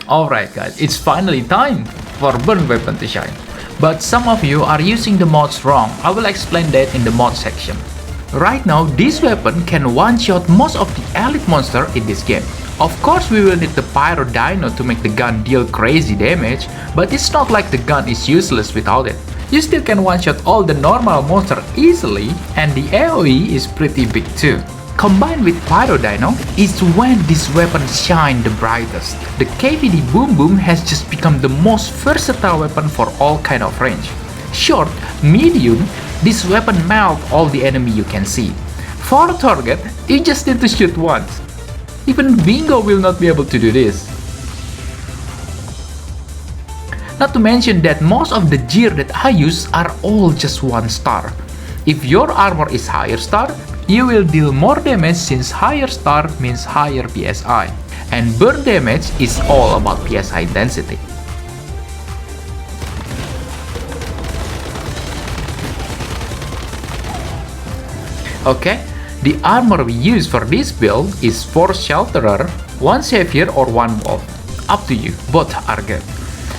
Alright guys, it's finally time for burn weapon to shine. But some of you are using the mods wrong. I will explain that in the mod section. Right now, this weapon can one-shot most of the elite monster in this game. Of course, we will need the Pyro Dino to make the gun deal crazy damage, but it's not like the gun is useless without it. You still can one-shot all the normal monster easily, and the AoE is pretty big too. Combined with Pyro Dino is when this weapon shine the brightest. The KVD Boom has just become the most versatile weapon for all kind of range. Short, medium, this weapon melt all the enemy you can see. For a target, you just need to shoot once. Even Bingo will not be able to do this. Not to mention that most of the gear that I use are all just 1 star. If your armor is higher star, you will deal more damage since higher star means higher PSI. And burn damage is all about PSI intensity. Okay, the armor we use for this build is 4 Shelterer, 1 Savior or 1 Wolf. Up to you, both are good.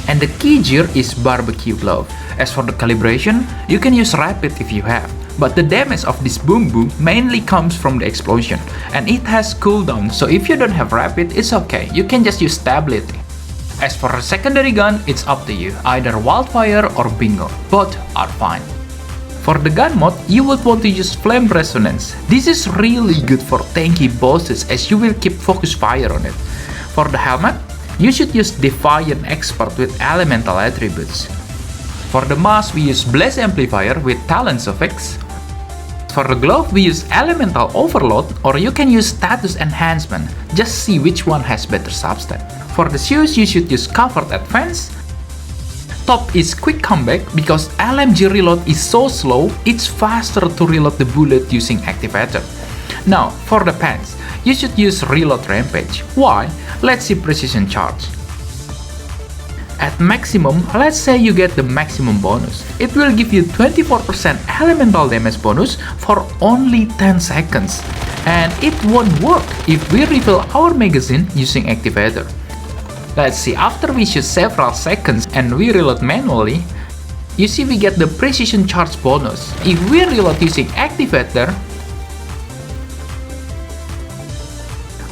And the key gear is Barbecue Glove. As for the calibration, you can use Rapid if you have. But the damage of this boom mainly comes from the explosion, and it has cooldown, so if you don't have Rapid, it's okay, you can just use Stability. As for a secondary gun, it's up to you, either Wildfire or Bingo, both are fine. For the gun mod, you would want to use Flame Resonance. This is really good for tanky bosses as you will keep focus fire on it. For the helmet, you should use Defiant Expert with elemental attributes. For the mask, we use Blaze Amplifier with Talent Suffix. For the glove, we use Elemental Overload, or you can use Status Enhancement, just see which one has better substat. For the shoes, you should use Covered Advance. Top is Quick Comeback, because LMG reload is so slow, it's faster to reload the bullet using Activator. Now, for the pants, you should use Reload Rampage. Why? Let's see Precision Charge. At maximum, let's say you get the maximum bonus. It will give you 24% elemental damage bonus for only 10 seconds. And it won't work if we refill our magazine using Activator. Let's see, after we shoot several seconds and we reload manually, you see we get the Precision Charge bonus. If we reload using Activator,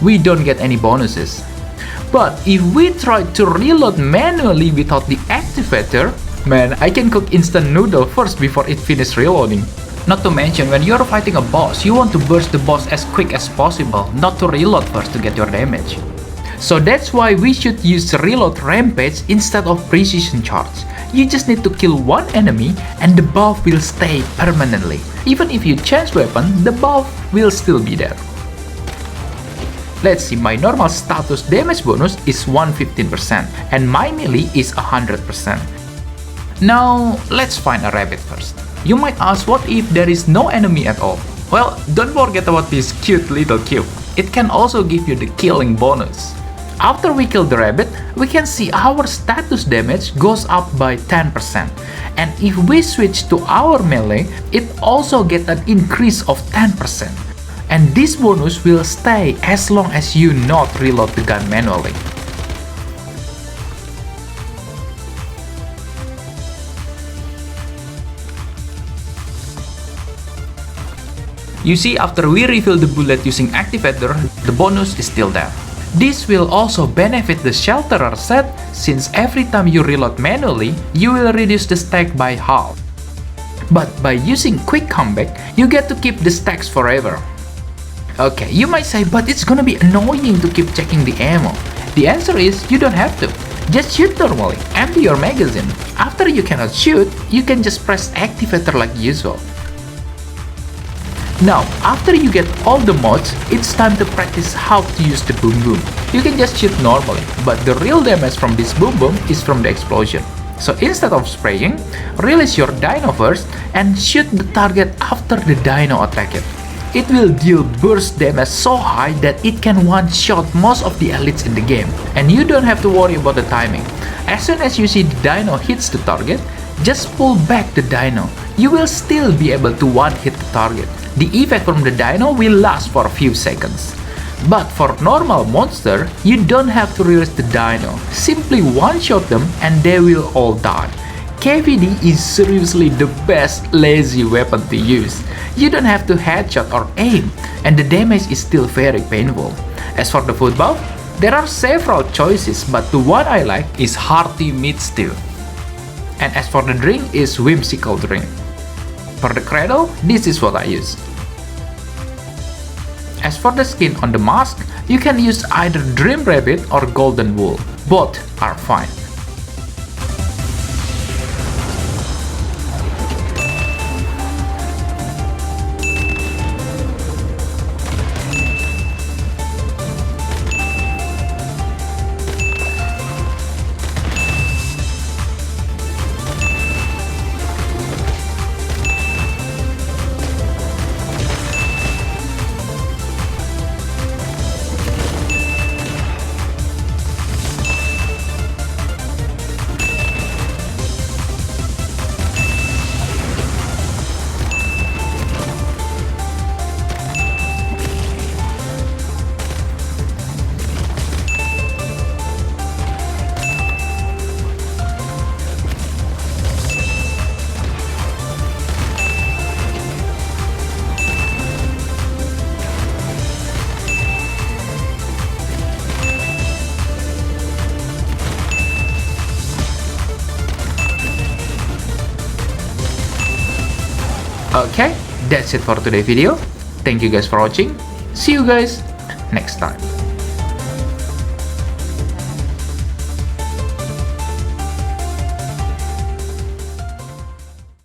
we don't get any bonuses. But if we try to reload manually without the Activator, man, I can cook instant noodle first before it finishes reloading. Not to mention, when you're fighting a boss, you want to burst the boss as quick as possible, not to reload first to get your damage. So that's why we should use Reload Rampage instead of Precision Charge. You just need to kill one enemy and the buff will stay permanently. Even if you change weapon, the buff will still be there. Let's see, my normal status damage bonus is 115% and my melee is 100%. Now, let's find a rabbit first. You might ask, what if there is no enemy at all? Well, don't forget about this cute little cube. It can also give you the killing bonus. After we kill the rabbit, we can see our status damage goes up by 10%. And if we switch to our melee, it also gets an increase of 10%. And this bonus will stay as long as you not reload the gun manually. You see, after we refill the bullet using Activator, the bonus is still there. This will also benefit the Shelterer set, since every time you reload manually, you will reduce the stack by half. But by using Quick Comeback, you get to keep the stacks forever. Okay, you might say, but it's gonna be annoying to keep checking the ammo. The answer is, you don't have to. Just shoot normally, empty your magazine. After you cannot shoot, you can just press Activator like usual. Now, after you get all the mods, it's time to practice how to use the boom. You can just shoot normally, but the real damage from this boom is from the explosion. So instead of spraying, release your dino first and shoot the target after the dino attack it. It will deal burst damage so high that it can one-shot most of the elites in the game, and you don't have to worry about the timing. As soon as you see the dino hits the target, just pull back the dino. You will still be able to one-hit the target. The effect from the dino will last for a few seconds. But for normal monster, you don't have to release the dino. Simply one-shot them and they will all die. KVD is seriously the best lazy weapon to use. You don't have to headshot or aim, and the damage is still very painful. As for the food buff, there are several choices, but the one I like is hearty meat stew. And as for the drink is whimsical drink. For the cradle, this is what I use. As for the skin on the mask, you can use either Dream Rabbit or Golden Wool. Both are fine. Okay, that's it for today's video. Thank you guys for watching. See you guys next time.